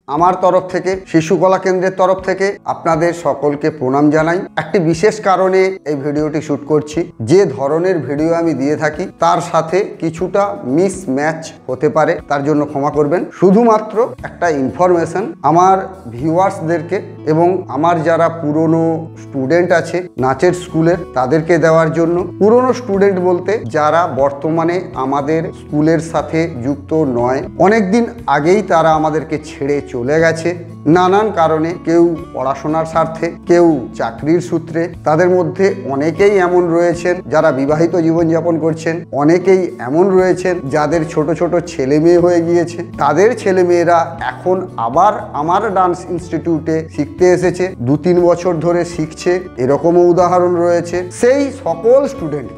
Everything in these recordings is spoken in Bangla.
আমার তরফ থেকে, শিশু কলা কেন্দ্রের তরফ থেকে আপনাদের সকলকে প্রণাম জানাই। একটি বিশেষ কারণে এই ভিডিওটি শ্যুট করছি। যে ধরনের ভিডিও আমি দিয়ে থাকি তার সাথে কিছুটা মিসম্যাচ হতে পারে, তার জন্য ক্ষমা করবেন। শুধুমাত্র একটা ইনফরমেশন আমার ভিউয়ার্সদেরকে এবং আমার যারা পুরনো স্টুডেন্ট আছে নাচের স্কুলের তাদেরকে দেওয়ার জন্য। পুরনো স্টুডেন্ট বলতে যারা বর্তমানে আমাদের স্কুলের সাথে যুক্ত নয়, অনেকদিন আগেই তারা আমাদেরকে ছেড়ে চলে গেছে নানান কারণে। কেউ পড়াশোনার স্বার্থে, কেউ চাকরির সূত্রে। তাদের মধ্যে অনেকেই এমন রয়েছেন যারা বিবাহিত জীবনযাপন করছেন, অনেকেই এমন রয়েছেন যাদের ছোট ছোট ছেলে মেয়ে হয়ে গিয়েছে। তাদের ছেলে মেয়েরা এখন আবার আমার ডান্স ইনস্টিটিউটে শিখতে এসেছে, 2-3 বছর ধরে শিখছে, এরকমও উদাহরণ রয়েছে। সেই সকল স্টুডেন্ট,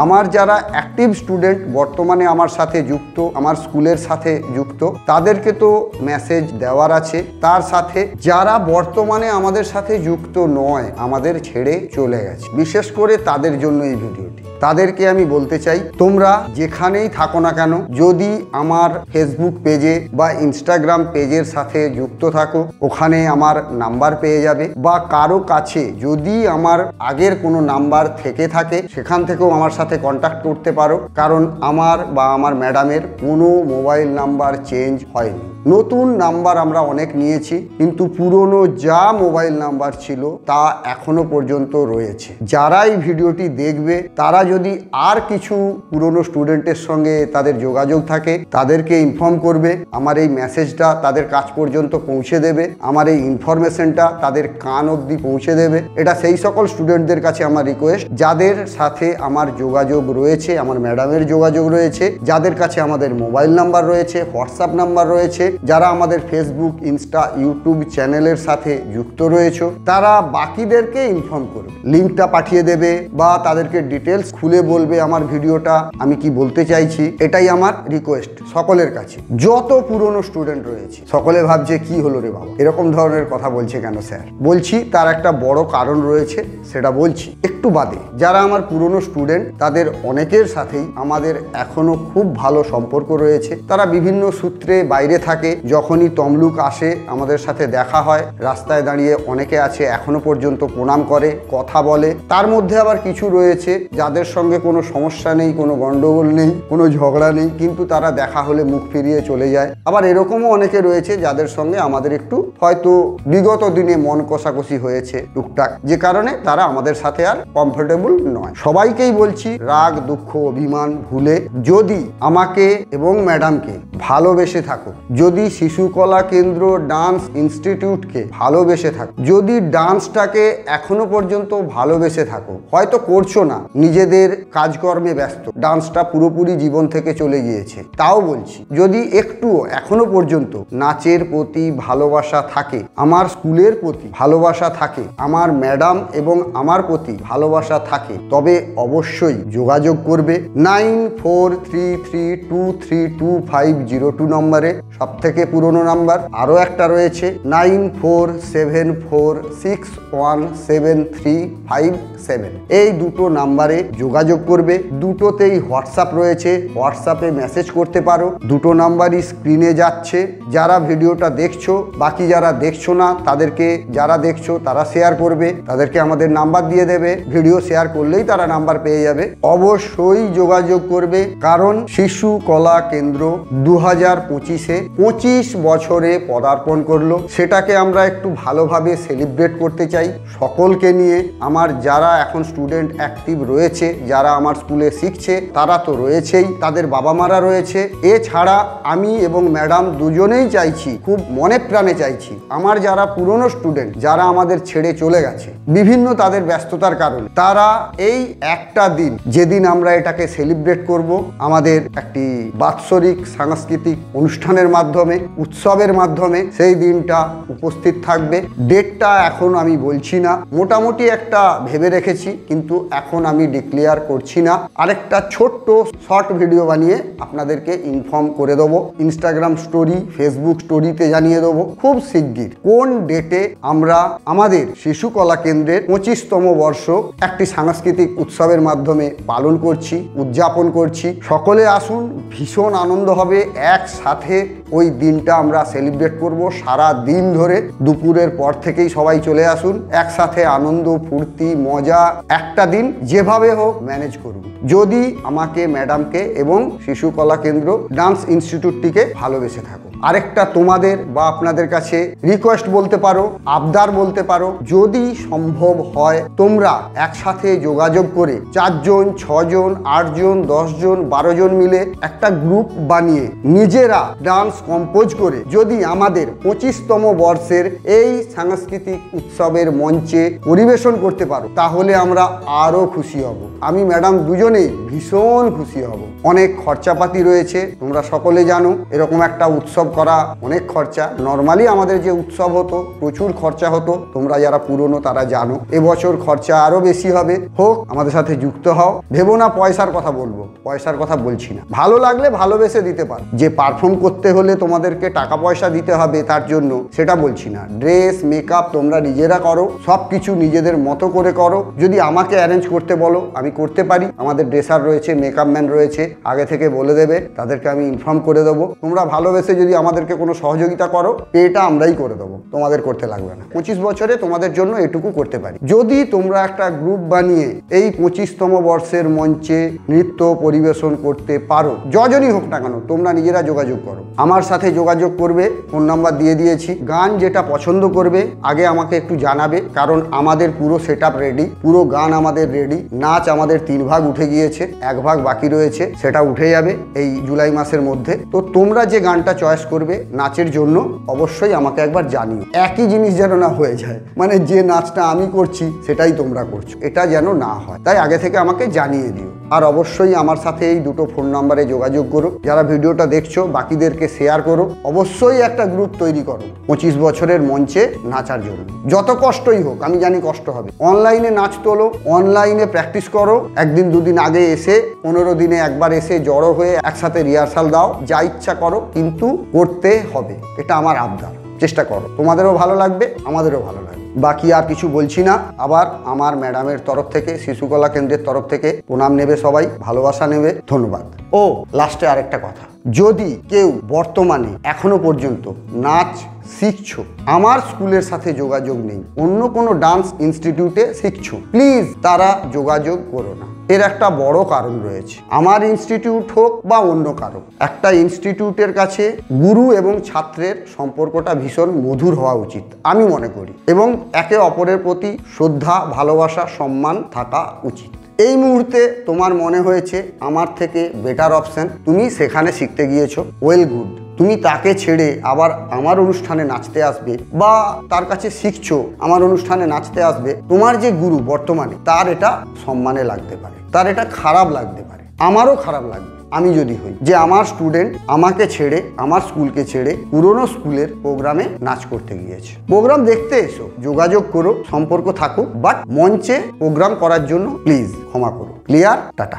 আমার যারা অ্যাক্টিভ স্টুডেন্ট বর্তমানে আমার সাথে যুক্ত, আমার স্কুলের সাথে যুক্ত, তাদেরকে তো মেসেজ দেওয়ার আছে। তার সাথে যারা বর্তমানে আমাদের সাথে যুক্ত নয়, আমাদের ছেড়ে চলে গেছে, বিশেষ করে তাদের জন্য এই ভিডিওটি। তাদেরকে আমি বলতে চাই, তোমরা যেখানেই থাকো না কেন, যদি আমার ফেসবুক পেজে বা ইনস্টাগ্রাম পেজের সাথে যুক্ত থাকো, ওখানে আমার নাম্বার পেয়ে যাবে। বা কারো কাছে যদি আমার আগের কোনো নাম্বার থেকে থাকে, সেখান থেকেও আমার সাথে কন্ট্যাক্ট করতে পারো। কারণ আমার বা আমার ম্যাডামের কোনো মোবাইল নাম্বার চেঞ্জ হয়নি। নতুন নাম্বার আমরা অনেক নিয়েছি, কিন্তু পুরনো যা মোবাইল নাম্বার ছিল তা এখনো পর্যন্ত রয়েছে। যারা এই ভিডিওটি দেখবে তারা যদি আর কিছু পুরনো স্টুডেন্টের সঙ্গে তাদের যোগাযোগ থাকে, তাদেরকে ইনফর্ম করবে। আমার এই মেসেজটা তাদের কাছ পর্যন্ত পৌঁছে দেবে, আমার এই ইনফরমেশনটা তাদের কান অবধি পৌঁছে দেবে। এটা সেই সকল স্টুডেন্টদের কাছে আমার রিকোয়েস্ট যাদের সাথে আমার যোগাযোগ রয়েছে, আমার ম্যাডামের যোগাযোগ রয়েছে, যাদের কাছে আমাদের মোবাইল নাম্বার রয়েছে, হোয়াটসঅ্যাপ নাম্বার রয়েছে, যারা আমাদের ফেসবুক, ইনস্টা, ইউটিউব চ্যানেলের সাথে যুক্ত রয়েছে, তারা বাকিদেরকে ইনফর্ম করবে, লিঙ্কটা পাঠিয়ে দেবে বা তাদেরকে ডিটেলস খুলে বলবে আমার ভিডিওটা আমি কি বলতে চাইছি। এটাই আমার রিকোয়েস্ট সকলের কাছে। যত পুরনো স্টুডেন্ট রয়েছে সকলে ভাবছে কি হলো রে বাবা, এরকম ধরনের কথা বলছে কেন স্যার? বলছি তার একটা বড় কারণ রয়েছে, সেটা বলছি একটু বাদে। যারা আমার পুরনো স্টুডেন্ট তাদের অনেকের সাথেই আমাদের এখনো খুব ভালো সম্পর্ক রয়েছে। তারা বিভিন্ন সূত্রে বাইরে থাকে, যখনই তমলুক আসে আমাদের সাথে দেখা হয়। রাস্তায় দাঁড়িয়ে অনেকে আছে এখনো পর্যন্ত প্রণাম করে, কথা বলে। তার মধ্যে আবার কিছু রয়েছে যাদের সঙ্গে কোনো সমস্যা নেই, কোনো গন্ডগোল নেই, কোনো ঝগড়া নেই, কিন্তু তারা দেখা হলে মুখ ফিরিয়ে চলে যায়। আবার এরকমও অনেকে রয়েছে যাদের সঙ্গে আমাদের একটু হয়তো বিগত দিনে মন কষাকষি হয়েছে টুকটাক, যে কারণে তারা আমাদের সাথে আর কমফোর্টেবল নয়। সবাইকেই বলছি, রাগ, দুঃখ, অভিমান ভুলে যদি আমাকে এবং ম্যাডামকে ভালোবেসে থাকো, যদি শিশু কলা কেন্দ্র ডান্স ইনস্টিটিউটকে ভালোবেসে থাকো, যদি ডান্সটাকে এখনো পর্যন্ত ভালোবেসে থাকো, হয়তো করছো না, নিজেদের কাজকর্মে ব্যস্ত, ডান্সটা পুরোপুরি জীবন থেকে চলে গিয়েছে, তাও বলছি যদি একটুও এখনো পর্যন্ত নাচের প্রতি ভালোবাসা থাকে, আমার স্কুলের প্রতি ভালোবাসা থাকে, আমার ম্যাডাম এবং আমার প্রতি ভালোবাসা থাকে, তবে অবশ্যই যোগাযোগ করবে 9433232502 নম্বরে, সব থেকে পুরনো নাম্বার। আরও একটা রয়েছে 9474617357। এই দুটো নাম্বারে যোগাযোগ করবে। দুটোতেই হোয়াটসঅ্যাপ রয়েছে, হোয়াটসঅ্যাপে মেসেজ করতে পারো। দুটো নাম্বারই স্ক্রিনে যাচ্ছে। যারা ভিডিওটা দেখছো, বাকি যারা দেখছো না তাদেরকে, যারা দেখছো তারা শেয়ার করবে, তাদেরকে আমাদের নাম্বার দিয়ে দেবে। ভিডিও শেয়ার করলেই তারা নাম্বার পেয়ে যাবে। অবশ্যই যোগাযোগ করবে, কারণ শিশু কলা কেন্দ্র 2025-এ 25 বছরে পদার্পণ করলো। সেটাকে আমরা একটু ভালোভাবে সেলিব্রেট করতে চাই সকলকে নিয়ে। আমার যারা এখন স্টুডেন্ট অ্যাক্টিভ রয়েছে, যারা আমার স্কুলে শিখছে, তারা তো রয়েছেই, তাদের বাবা মারা রয়েছে। এছাড়া আমি এবং ম্যাডাম দুজনেই চাইছি, খুব মনে প্রাণে চাইছি, আমার যারা পুরনো স্টুডেন্ট যারা আমাদের ছেড়ে চলে গেছে বিভিন্ন তাদের ব্যস্ততার কারণে, তারা এই একটা দিন যেদিন আমরা এটাকে সেলিব্রেট করব, আমাদের একটি বাৎসরিক সাংস্কৃতিক অনুষ্ঠানের মাধ্যমে, উৎসবের মাধ্যমে, সেই দিনটা উপস্থিত থাকবে। ডেটটা এখন আমি বলছি না, মোটামুটি একটা ভেবে রেখেছি, কিন্তু এখন আমি ডিক্লেয়ার করছি না। আরেকটা ছোট্ট শর্ট ভিডিও বানিয়ে আপনাদেরকে ইনফর্ম করে দেবো, ইনস্টাগ্রাম স্টোরি, ফেসবুক স্টোরিতে জানিয়ে দেবো খুব শিগগির কোন ডেটে আমরা আমাদের শিশু কলা কেন্দ্রের 25তম বর্ষ একটি সাংস্কৃতিক উৎসবের মাধ্যমে পালন করছি, উদযাপন করছি। সকলে আসুন, ভীষণ আনন্দ হবে। একসাথে ওই দিনটা আমরা সেলিব্রেট করব সারা দিন ধরে। দুপুরের পর থেকেই সবাই চলে আসুন, একসাথে আনন্দ ফুর্তি মজা একটা দিন যেভাবে হোক ম্যানেজ করব। যদি আমাকে, ম্যাডামকে এবং শিশু কলা কেন্দ্র ডান্স ইনস্টিটিউটটিকে ভালোবেসে থাকো। আরেকটা তোমাদের বা আপনাদের কাছে রিকোয়েস্ট বলতে পারো, আবদার বলতে পারো, যদি সম্ভব হয় তোমরা একসাথে যোগাযোগ করে 4 জন 6 জন 8 জন 10 জন 12 জন মিলে একটা গ্রুপ বানিয়ে নিজেরা ডান্স কম্পোজ করে যদি আমাদের 25তম বর্ষের এই সাংস্কৃতিক উৎসবের মঞ্চে পরিবেশন করতে পারো তাহলে আমরা আরো খুশি হব। আমি ম্যাডাম দুজনেই ভীষণ খুশি হব। অনেক খরচাপাতি রয়েছে, তোমরা সকলে জানো এরকম একটা উৎসব করা অনেক খরচা। নর্মালি আমাদের যে উৎসব হতো প্রচুর খরচা হতো, তোমরা যারা পুরনো তারা জানো। এবছর খরচা আরো বেশি হবে, হোক আমাদের সাথে যুক্ত হও। ভেবো না পয়সার কথা বলবো, পয়সার কথা বলছি না। ভালো লাগলে ভালোবেসে দিতে পারো। যে পারফর্ম করতে হলে তোমাদেরকে টাকা পয়সা দিতে হবে তার জন্য সেটা বলছি না। ড্রেস মেকআপ তোমরা নিজেরা করো, সব কিছু নিজেদের মতো করে করো। যদি আমাকে অ্যারেঞ্জ করতে বলো আমি করতে পারি। আমাদের ড্রেসার রয়েছে, মেকআপ ম্যান রয়েছে, আগে থেকে বলে দেবে, তাদেরকে আমি ইনফর্ম করে দেবো। তোমরা ভালোবেসে যদি আমাদেরকে কোনো সহযোগিতা করো এটা আমরাই করে দেবো, তোমাদের করতে লাগবে না। 25 বছরে তোমাদের জন্য এটুকু করতে পারি। যদি তোমরা একটা গ্রুপ বানিয়ে এই 25তম বর্ষের মঞ্চে নৃত্য পরিবেশন করতে পারো, যজনই হোক না কেন, তোমরা নিজেরা যোগাযোগ করো, আমার সাথে যোগাযোগ করবে। ফোন নাম্বার দিয়ে দিয়েছি। গান যেটা পছন্দ করবে আগে আমাকে একটু জানাবে, কারণ আমাদের পুরো সেট আপ রেডি, পুরো গান আমাদের রেডি। নাচ আমাদের 3 ভাগ উঠে গিয়েছে, 1 ভাগ বাকি রয়েছে, সেটা উঠে যাবে এই জুলাই মাসের মধ্যে। তো তোমরা যে গানটা চয়েস করবে নাচের জন্য অবশ্যই আমাকে একবার জানিও। একই জিনিস যেন না হয়ে যায়, মানে যে নাচটা আমি করছি সেটাই তোমরা করছো, এটা যেন না হয়। তাই আগে থেকে আমাকে জানিয়ে দিও। আর অবশ্যই আমার সাথে এই দুটো ফোন নাম্বারে যোগাযোগ করো। যারা ভিডিওটা দেখছো বাকিদেরকে শেয়ার করো। অবশ্যই একটা গ্রুপ তৈরি করো 25 বছরের মঞ্চে নাচার জন্য। যত কষ্টই হোক, আমি জানি কষ্ট হবে। অনলাইনে নাচ তোলো, অনলাইনে প্র্যাকটিস করো। একদিন দুদিন আগে এসে 15 দিনে একবার এসে জড়ো হয়ে একসাথে রিহার্সাল দাও, যা ইচ্ছা করো, কিন্তু করতে হবে। এটা আমার আবদার। চেষ্টা করো, তোমাদেরও ভালো লাগবে, আমাদেরও ভালো লাগবে। বাকি আর কিছু বলছি না। আবার আমার ম্যাডামের তরফ থেকে, শিশুকলা কেন্দ্রের তরফ থেকে প্রণাম নেবে সবাই, ভালোবাসা নেবে। ধন্যবাদ। ও লাস্টে আরেকটা কথা, যদি কেউ বর্তমানে এখনো পর্যন্ত নাচ শিখছো, আমার স্কুলের সাথে যোগাযোগ নেই, অন্য কোনো ডান্স ইনস্টিটিউটে শিখছো, প্লিজ তারা যোগাযোগ করো না। এর একটা বড় কারণ রয়েছে। আমার ইনস্টিটিউট হোক বা অন্য কারো, একটা ইনস্টিটিউটের কাছে গুরু এবং ছাত্রের সম্পর্কটা ভীষণ মধুর হওয়া উচিত আমি মনে করি, এবং একে অপরের প্রতি শ্রদ্ধা, ভালোবাসা, সম্মান থাকা উচিত। এই মুহূর্তে তোমার মনে হয়েছে আমার থেকে বেটার অপশন, তুমি সেখানে শিখতে গিয়েছো, ওয়েল গুড। তুমি তাকে ছেড়ে আবার আমার অনুষ্ঠানে নাচতে আসবে, বা তার কাছে শিখছো আমার অনুষ্ঠানে নাচতে আসবে, তোমার যে গুরু বর্তমানে তার এটা সম্মানে লাগতে পারে, তার এটা খারাপ লাগতে পারে, আমারও খারাপ লাগবে আমি যদি হই যে আমার স্টুডেন্ট আমাকে ছেড়ে, আমার স্কুলকে ছেড়ে পুরনো স্কুলের প্রোগ্রামে নাচ করতে গিয়েছে। প্রোগ্রাম দেখতে এসো, যোগাযোগ করো, সম্পর্ক থাকুক, বাট মঞ্চে প্রোগ্রাম করার জন্য প্লিজ ক্ষমা করো। ক্লিয়ার? টাটা।